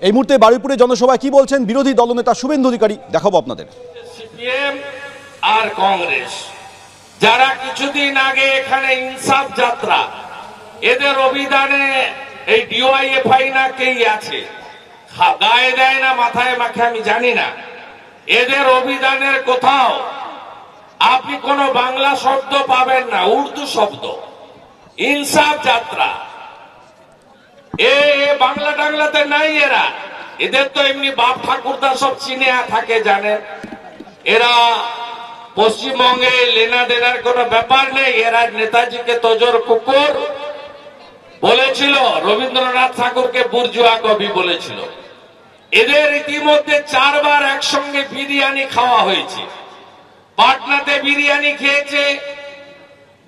এই মুহূর্তে বারুইপুরে জনসভায় কি বলছেন বিরোধী দলনেতা শুভেন্দু অধিকারী দেখাবো আপনাদের। সিপিএম আর কংগ্রেস যারা কিছুদিন আগে এখানে ইনসাফ যাত্রা, এদের অভিধানে এই ডিওয়াইএফআই না কেই আছে, গায়ে দেয় না মাথায় মাখে আমি জানি না, এদের অভিধানের কোথাও আপনি কোন বাংলা শব্দ পাবেন না, উর্দু শব্দ। ইনসাফ যাত্রা এ বাংলা টাংলাতে নাই এরা, এদের তো এমনি বাপ ঠাকুরদা সব চিনে থাকে জানেন। এরা পশ্চিমবঙ্গে লেনা দেনার কোন ব্যাপার নেই, এরা নেতাজিকে তজর কুকুর বলেছিল, রবীন্দ্রনাথ ঠাকুরকে বুর্জুয়া কবি বলেছিল। এদের ইতিমধ্যে 4 বার একসঙ্গে বিরিয়ানি খাওয়া হয়েছে। পাটনাতে বিরিয়ানি খেয়েছে,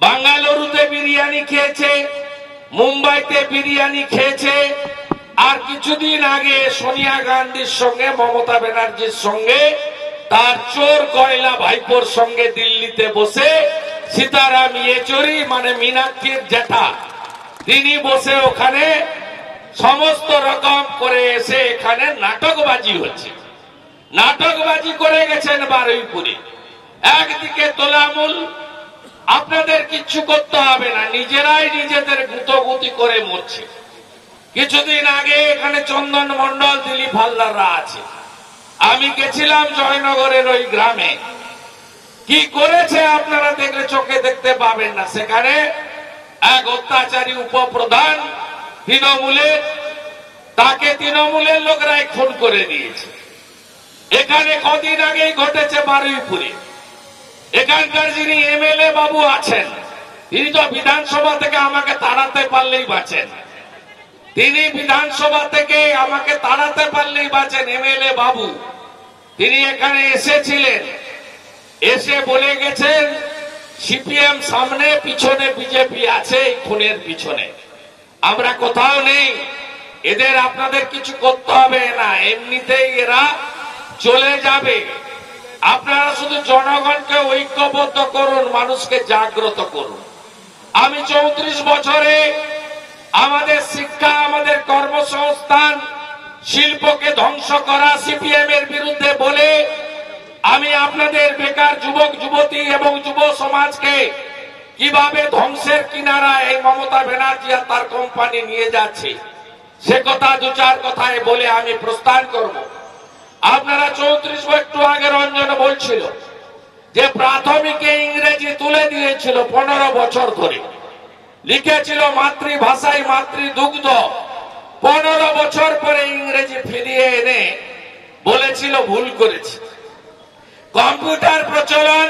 বাঙ্গালুরুতে বিরিয়ানি খেয়েছে, মুম্বাইতে বিরিয়ানি খেয়েছে, আর কিছুদিন আগে সোনিয়া গান্ধীর সঙ্গে মমতা ব্যানার্জির সঙ্গে তার চোর কয়লা ভাইপোর সঙ্গে দিল্লিতে বসে সীতারাম ইয়েচুরি মানে মীনাক্ষীর জ্যাঠা তিনি বসে ওখানে সমস্ত রকম করে এসে এখানে নাটকবাজি হচ্ছে। নাটকবাজি করে গেছেন বারুইপুরে। একদিকে তোলামূল, আপনাদের কিচ্ছু করতে হবে না, নিজেরাই নিজেদের গুঁতোগুতি করে মরছে। কিছুদিন আগে এখানে চন্দন মন্ডল, দিলীপ হালদাররা আছে। আমি গেছিলাম জয়নগরের ওই গ্রামে, কি করেছে আপনারা দেখলে চোখে দেখতে পাবেন না। সেখানে এক অত্যাচারী উপপ্রধান তৃণমূলের, তাকে তৃণমূলের লোকরাই খুন করে দিয়েছে। এখানে কদিন আগেই ঘটেছে বারুইপুরে। এখানকার যিনি এমএলএ বাবু আছেন, তিনি তো বিধানসভা থেকে আমাকে তাড়াতে পারলেই বাঁচেন, তিনি বিধানসভা থেকে আমাকে তাড়াতে পারলেই বাঁচেন। এমএলএ বাবু তিনি এখানে এসেছিলেন, এসে বলে গেছেন সিপিএম সামনে, পিছনে বিজেপি আছে এই খুনের পিছনে। আমরা কোথাও নেই, এদের আপনাদের কিছু করতে হবে না, এমনিতেই এরা চলে যাবে। আপনারা শুধু জনগণকে ঐক্যবদ্ধ করুন, মানুষকে জাগ্রত করুন। আমি 34 বছরে আমাদের শিক্ষা, আমাদের কর্মসংস্থান, শিল্পকে ধ্বংস করা সিপিএম এর বিরুদ্ধে বলে আমি আপনাদের বেকার যুবক যুবতী এবং যুব সমাজকে কিভাবে ধ্বংসের কিনারায় এই মমতা ব্যানার্জি আর তার কোম্পানি নিয়ে যাচ্ছে সে কথা 2-4 কথায় বলে আমি প্রস্থান করব। আপনারা 34 একটু আগে রঞ্জন বলছিল যে প্রাথমিকে ইংরেজি তুলে দিয়েছিল 15 বছর ধরে, লিখেছিল মাতৃভাষায় মাতৃদুগ্ধ। 15 বছর পরে ইংরেজি ফিরিয়ে এনে বলেছিল ভুল করেছে। কম্পিউটার প্রচলন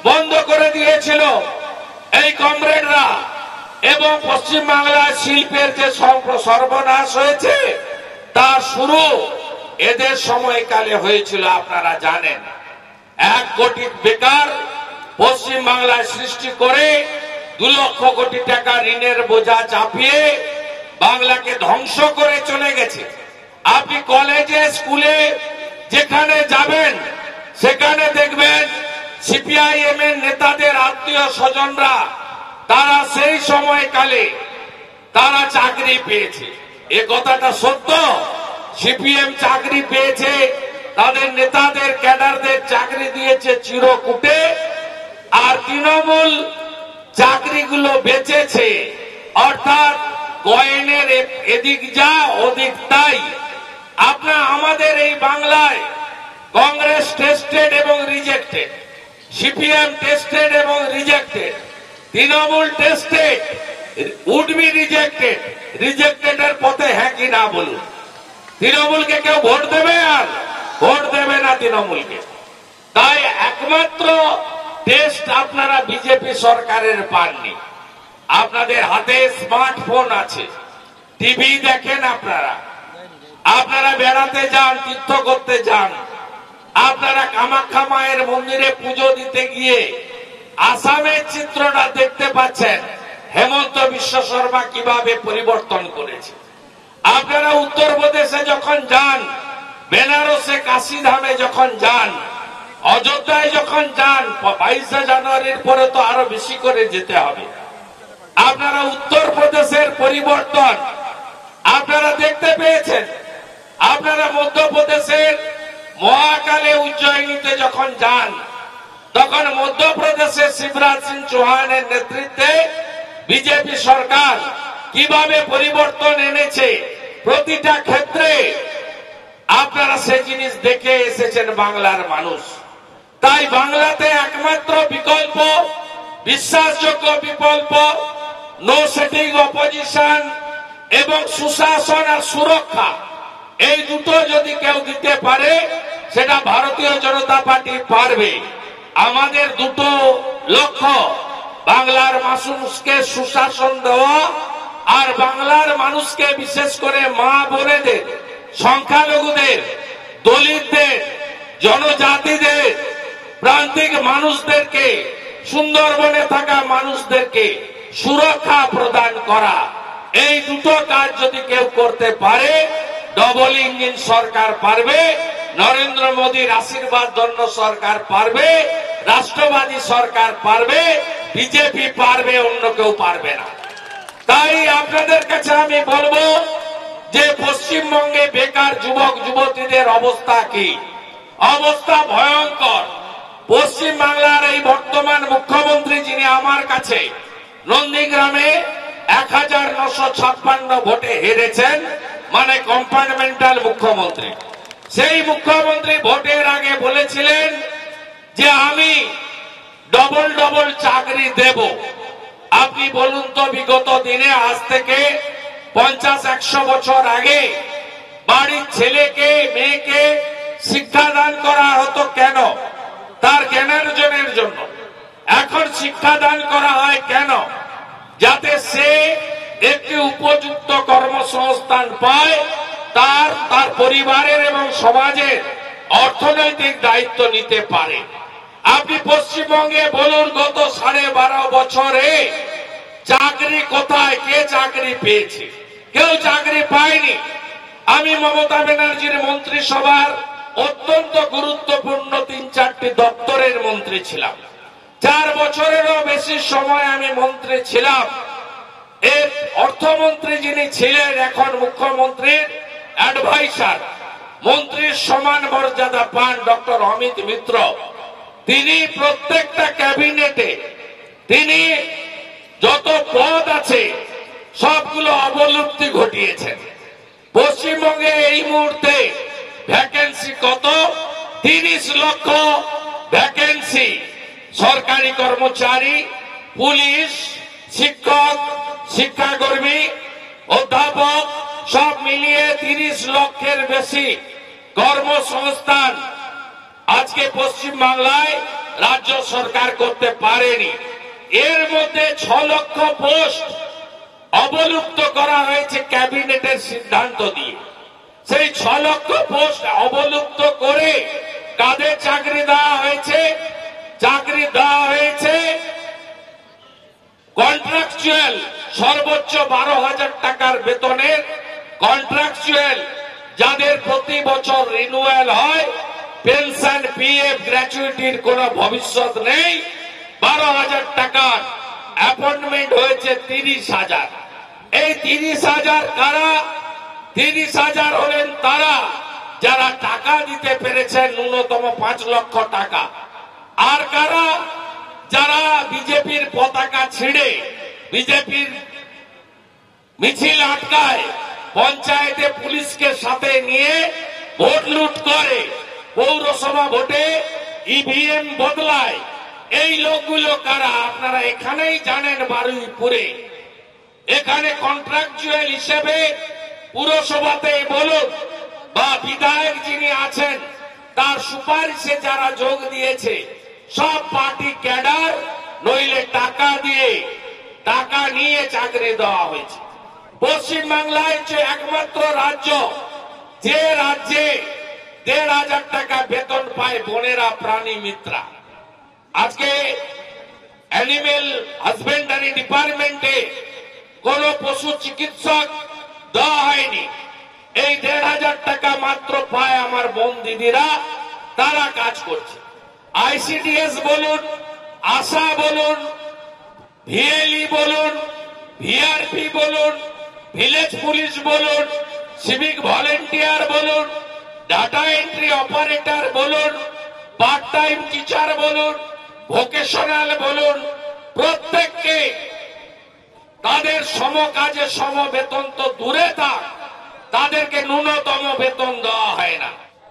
বন্ধ করে দিয়েছিল এই কমরেডরা, এবং পশ্চিমবাংলার শিল্পের যে সর্বনাশ হয়েছে তার শুরু এদের সময়কালে হয়েছিল। আপনারা জানেন 1 কোটি বেকার পশ্চিমবাংলায় সৃষ্টি করে 2 লক্ষ কোটি টাকা ঋণের বোঝা চাপিয়ে বাংলাকে ধ্বংস করে চলে গেছে। আপনি কলেজে স্কুলে যেখানে যাবেন সেখানে দেখবেন সিপিআইএম এর নেতাদের আত্মীয় স্বজনরা তারা সেই সময়কালে তারা চাকরি পেয়েছে। এ কথাটা সত্য। সিপিএম চাকরি পেয়েছে, তাদের নেতাদের ক্যাডারদের চাকরি দিয়েছে চিরকুটে, আর তৃণমূল চাকরিগুলো বেচেছে। অর্থাৎ কয়েনের এদিক যা ওদিক তাই। আপনার আমাদের এই বাংলায় কংগ্রেস টেস্টেড এবং রিজেক্টেড, সিপিএম টেস্টেড এবং rejected, Trinamool tested, would be rejected. Rejected এর পথে হ্যাঁ কি না বলুন? তৃণমূলকে কেউ ভোট দেবে? আর ভোট দেবে না তৃণমূলকে। তাই একমাত্র টেস্ট আপনারা বিজেপি সরকারের পাননি। আপনাদের হাতে স্মার্টফোন আছে, টিভি দেখেন, আপনারা বেড়াতে যান, তীর্থ করতে যান, আপনারা কামাখ্যা মায়ের মন্দিরে পুজো দিতে গিয়ে আসামের চিত্রটা দেখতে পাচ্ছেন, হেমন্ত বিশ্ব শর্মা কিভাবে পরিবর্তন করেছে। আপনারা উত্তরপ্রদেশে যখন যান, বেনারসে কাশীধামে যখন যান, অযোধ্যায় যখন যান, 22শে জানুয়ারির পরে তো আরো বেশি করে যেতে হবে। আপনারা উত্তরপ্রদেশের পরিবর্তন আপনারা দেখতে পেয়েছেন। আপনারা আপনারা মধ্যপ্রদেশের মহাকালে উজ্জয়িনীতে যখন যান, তখন মধ্যপ্রদেশে শিবরাজ সিং চৌহানের নেতৃত্বে বিজেপি সরকার কিভাবে পরিবর্তন এনেছে প্রতিটা ক্ষেত্রে আপনারা সেই জিনিস দেখে এসেছেন বাংলার মানুষ। তাই বাংলাতে একমাত্র বিকল্প, বিশ্বাসযোগ্য বিকল্প, নো সেটিং অপোজিশন এবং সুশাসন আর সুরক্ষা, এই দুটো যদি কেউ দিতে পারে সেটা ভারতীয় জনতা পার্টি পারবে। আমাদের দুটো লক্ষ্য, বাংলার মানুষকে সুশাসন দেওয়া আর বাংলার মানুষকে বিশেষ করে মা বোনেদের, সংখ্যালঘুদের, দলিতদের, জনজাতিদের, প্রান্তিক মানুষদেরকে, সুন্দরবনে থাকা মানুষদেরকে সুরক্ষা প্রদান করা। এই দুটো কাজ যদি কেউ করতে পারে, ডবল ইঞ্জিন সরকার পারবে, নরেন্দ্র মোদীর আশীর্বাদ ধন্য সরকার পারবে, রাষ্ট্রবাদী সরকার পারবে, বিজেপি পারবে, অন্য কেউ পারবে না। তাই আপনাদের কাছে আমি বলবো যে পশ্চিমবঙ্গে বেকার যুবক যুবতীদের অবস্থা কি? অবস্থা ভয়ঙ্কর। পশ্চিম বাংলার এই বর্তমান মুখ্যমন্ত্রী, যিনি আমার কাছে নন্দীগ্রামে 1956 ভোটে হেরেছেন, মানে কম্পার্টমেন্টাল মুখ্যমন্ত্রী, সেই মুখ্যমন্ত্রী ভোটের আগে বলেছিলেন যে আমি ডবল ডবল চাকরি দেব। আপনি বলুন তো, বিগত দিনে আজ থেকে 50-100 বছর আগে বাড়ির ছেলেকে মেয়েকে শিক্ষাদান করা হতো কেন? তার জ্ঞানার্জনের জন্য। এখন শিক্ষাদান করা হয় কেন? যাতে সে একটি উপযুক্ত কর্মসংস্থান পায়, তার পরিবারের এবং সমাজের অর্থনৈতিক দায়িত্ব নিতে পারে। আপনি পশ্চিমবঙ্গে বলুন, গত 12.5 বছরে চাকরি কোথায়? কে চাকরি পেয়েছে? কেউ চাকরি পায়নি। আমি মমতা ব্যানার্জির মন্ত্রিসভার অত্যন্ত গুরুত্বপূর্ণ 3-4টি দপ্তরের মন্ত্রী ছিলাম। 4 বছরেরও বেশি সময় আমি মন্ত্রী ছিলাম। এর অর্থমন্ত্রী যিনি ছিলেন, এখন মুখ্যমন্ত্রীর অ্যাডভাইসার, মন্ত্রীর সমান মর্যাদা পান ডক্টর অমিত মিত্র। তিনি প্রত্যেকটা ক্যাবিনেটে তিনি যত পদ আছে সবগুলো অবলুপ্তি ঘটিয়েছেন। পশ্চিমবঙ্গে এই মুহূর্তে ভ্যাকেন্সি কত? 30 লক্ষ ভ্যাকেন্সি। সরকারি কর্মচারী, পুলিশ, শিক্ষক, শিক্ষাকর্মী, অধ্যাপক সব মিলিয়ে 30 লক্ষের বেশি কর্মসংস্থান আজকে পশ্চিমবাংলায় রাজ্য সরকার করতে পারেনি। এর মধ্যে 6 লক্ষ পোস্ট অবলুপ্ত করা হয়েছে ক্যাবিনেটের সিদ্ধান্ত দিয়ে। সেই 6 লক্ষ পোস্ট অবলুপ্ত করে কাদের চাকরি দেওয়া হয়েছে? চাকরি দেওয়া হয়েছে কন্ট্রাকচুয়াল, সর্বোচ্চ 12,000 টাকার বেতনের কন্ট্রাকচুয়াল, যাদের প্রতি বছর রিনিউয়াল হয়, পেনশন, পিএফ, গ্র্যাচুইটির কোনো ভবিষ্যৎ নেই। 12,000 টাকার অ্যাপয়েন্টমেন্ট হয়েছে 30,000। এই 30,000 কারা? 30,000 হলেন তারা যারা টাকা দিতে পেরেছেন ন্যূনতম 5 লক্ষ টাকা। আর কারা? যারা বিজেপির পতাকা ছিঁড়ে, বিজেপির মিছিল আটকায়, পঞ্চায়েতে পুলিশকে সাথে নিয়ে ভোট লুট করে, পৌরসভা ভোটে ইভিএম বদলায়। এই লোকগুলো কারা? আপনারা এখানেই জানেন, বারুইপুরে। এখানে কন্ট্রাকচুয়াল হিসেবে পুরসভাতে বলুন বা বিধায়ক যিনি আছেন তার সুপারিশে যারা যোগ দিয়েছে সব পার্টি ক্যাডার, নইলে টাকা নিয়ে চাকরি দেওয়া হয়েছে। পশ্চিমবাংলায় হচ্ছে একমাত্র রাজ্য যে রাজ্যে 1,500 টাকা বেতন পায় বোনেরা, প্রাণী মিত্রা। আজকে অ্যানিমেল হাজবেন্ডারি ডিপার্টমেন্টে কোন পশু চিকিৎসক দেওয়া হয়নি। এই 1,500 টাকা মাত্র পায় আমার বোন দিদিরা, তারা কাজ করছে। আইসিডিএস বলুন, আশা বলুন, ভিএলই বলুন, ভিআরপি বলুন, ভিলেজ পুলিশ বলুন, সিভিক ভলেন্টিয়ার বলুন, ডাটা এন্ট্রি অপারেটর বলুন, পার্ট টাইম টিচার বলুন, ভোকেশনাল বলুন, প্রত্যেককে তাদের সমকাজে সম বেতন তো দূরে থাক, তাদেরকে ন্যূনতম বেতন দেওয়া হয় না।